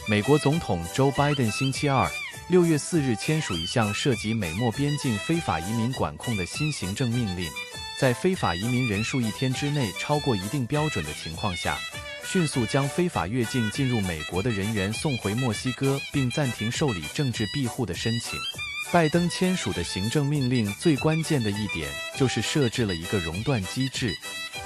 美国总统 Joe Biden 星期二6月4日签署一项涉及美墨边境非法移民管控的新行政命令，在非法移民人数1天之内超过一定标准的情况下，迅速将非法越境进入美国的人员送回墨西哥，并暂停受理政治庇护的申请。拜登签署的行政命令最关键的一点就是设置了一个熔断机制，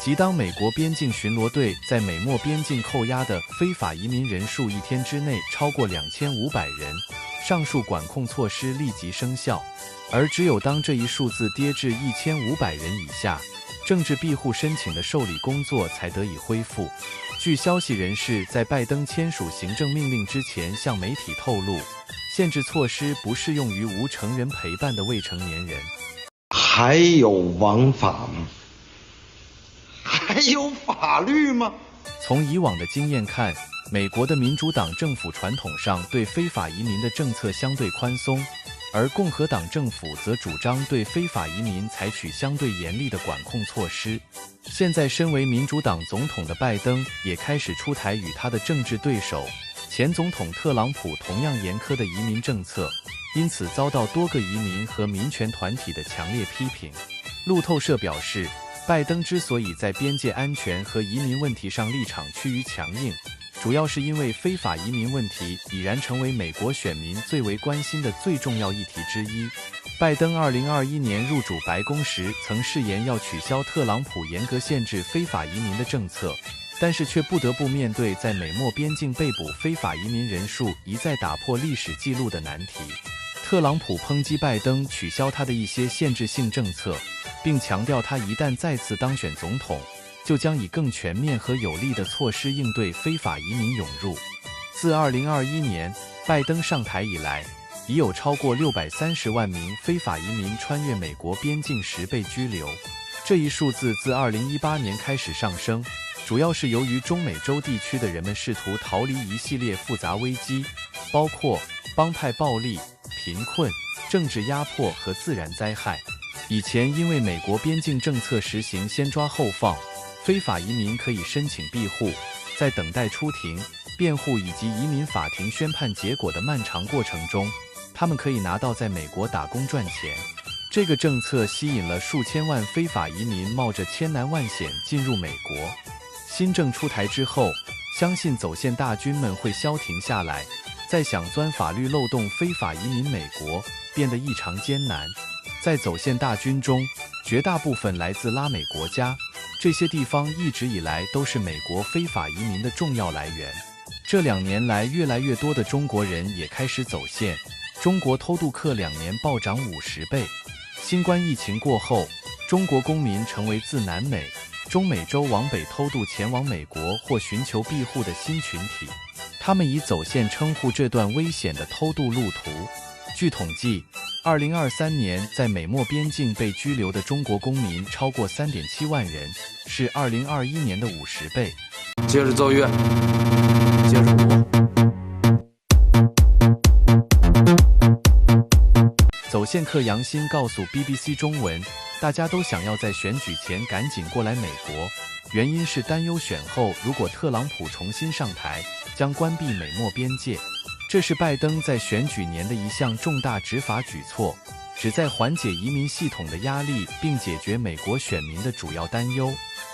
即当美国边境巡逻队在美墨边境扣押的非法移民人数1天之内超过2500人，上述管控措施立即生效，而只有当这一数字跌至1500人以下，政治庇护申请的受理工作才得以恢复。据消息人士在拜登签署行政命令之前向媒体透露，限制措施不适用于无成人陪伴的未成年人。还有王法吗？还有法律吗？从以往的经验看，美国的民主党政府传统上对非法移民的政策相对宽松，而共和党政府则主张对非法移民采取相对严厉的管控措施。现在身为民主党总统的拜登也开始出台与他的政治对手前总统特朗普同样严苛的移民政策，因此遭到多个移民和民权团体的强烈批评。路透社表示，拜登之所以在边界安全和移民问题上立场趋于强硬，主要是因为非法移民问题已然成为美国选民最为关心的最重要议题之一。拜登2021年入主白宫时曾誓言要取消特朗普严格限制非法移民的政策，但是却不得不面对在美墨边境被捕非法移民人数一再打破历史记录的难题。特朗普抨击拜登取消他的一些限制性政策，并强调他一旦再次当选总统，就将以更全面和有力的措施应对非法移民涌入。自2021年拜登上台以来，已有超过630万名非法移民穿越美国边境时被拘留，这一数字自2018年开始上升，主要是由于中美洲地区的人们试图逃离一系列复杂危机，包括帮派暴力、贫困、政治压迫和自然灾害。以前因为美国边境政策实行先抓后放，非法移民可以申请庇护，在等待出庭、辩护以及移民法庭宣判结果的漫长过程中，他们可以拿到在美国打工赚钱。这个政策吸引了数千万非法移民冒着千难万险进入美国。新政出台之后，相信走线大军们会消停下来，再想钻法律漏洞非法移民美国变得异常艰难。在走线大军中，绝大部分来自拉美国家，这些地方一直以来都是美国非法移民的重要来源。这2年来，越来越多的中国人也开始走线，中国偷渡客2年暴涨50倍。新冠疫情过后，中国公民成为自南美、中美洲往北偷渡前往美国或寻求庇护的新群体，他们以走线称呼这段危险的偷渡路途。据统计，2023年在美墨边境被拘留的中国公民超过3.7万人，是2021年的50倍。接着奏乐，接着舞。走线客杨鑫告诉 BBC 中文，大家都想要在选举前赶紧过来美国，原因是担忧选后如果特朗普重新上台，将关闭美墨边界。这是拜登在选举年的一项重大执法举措，旨在缓解移民系统的压力，并解决美国选民的主要担忧。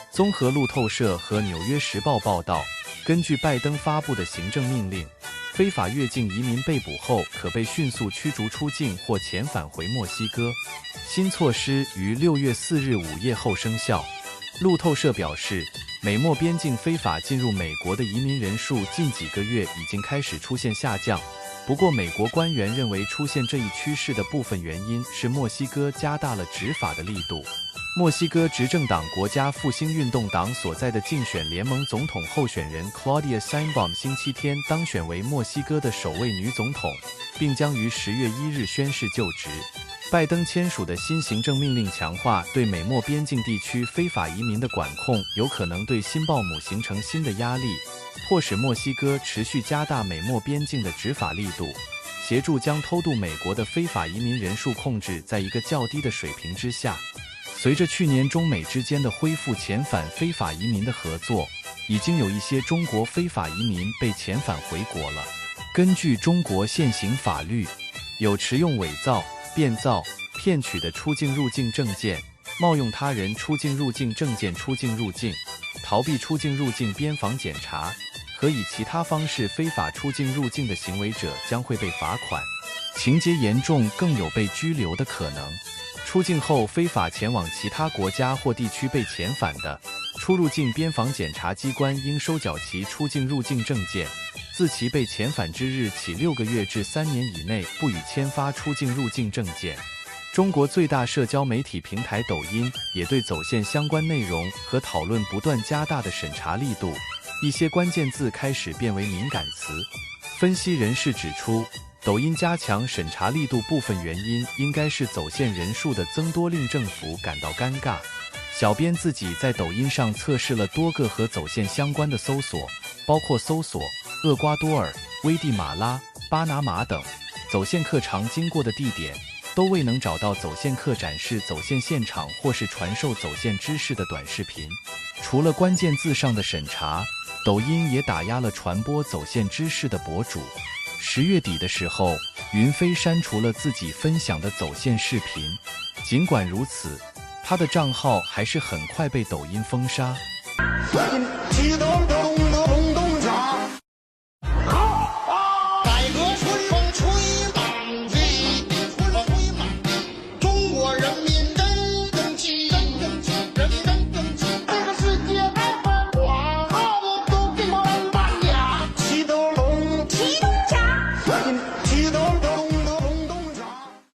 综合路透社和纽约时报报道，根据拜登发布的行政命令，非法越境移民被捕后可被迅速驱逐出境或遣返回墨西哥。新措施于6月4日午夜后生效。路透社表示，美墨边境非法进入美国的移民人数近几个月已经开始出现下降，不过美国官员认为出现这一趋势的部分原因是墨西哥加大了执法的力度。墨西哥执政党国家复兴运动党所在的竞选联盟总统候选人 Claudia Sheinbaum 星期天当选为墨西哥的首位女总统，并将于10月1日宣誓就职。拜登签署的新行政命令强化对美墨边境地区非法移民的管控，有可能对辛鲍姆形成新的压力，迫使墨西哥持续加大美墨边境的执法力度，协助将偷渡美国的非法移民人数控制在一个较低的水平之下。随着去年中美之间的恢复遣返非法移民的合作，已经有一些中国非法移民被遣返回国了。根据中国现行法律，有持用伪造、变造、骗取的出境入境证件，冒用他人出境入境证件出境入境，逃避出境入境边防检查和以其他方式非法出境入境的行为者将会被罚款，情节严重更有被拘留的可能。出境后非法前往其他国家或地区被遣返的，出入境边防检查机关应收缴其出境入境证件，自其被遣返之日起6个月至3年以内不予签发出境入境证件。中国最大社交媒体平台抖音也对走线相关内容和讨论不断加大的审查力度，一些关键字开始变为敏感词。分析人士指出，抖音加强审查力度部分原因应该是走线人数的增多令政府感到尴尬。小编自己在抖音上测试了多个和走线相关的搜索，包括搜索厄瓜多尔、危地马拉、巴拿马等走线客常经过的地点，都未能找到走线客展示走线现场或是传授走线知识的短视频。除了关键字上的审查，抖音也打压了传播走线知识的博主。10月底的时候，云飞删除了自己分享的走线视频，尽管如此，他的账号还是很快被抖音封杀。激动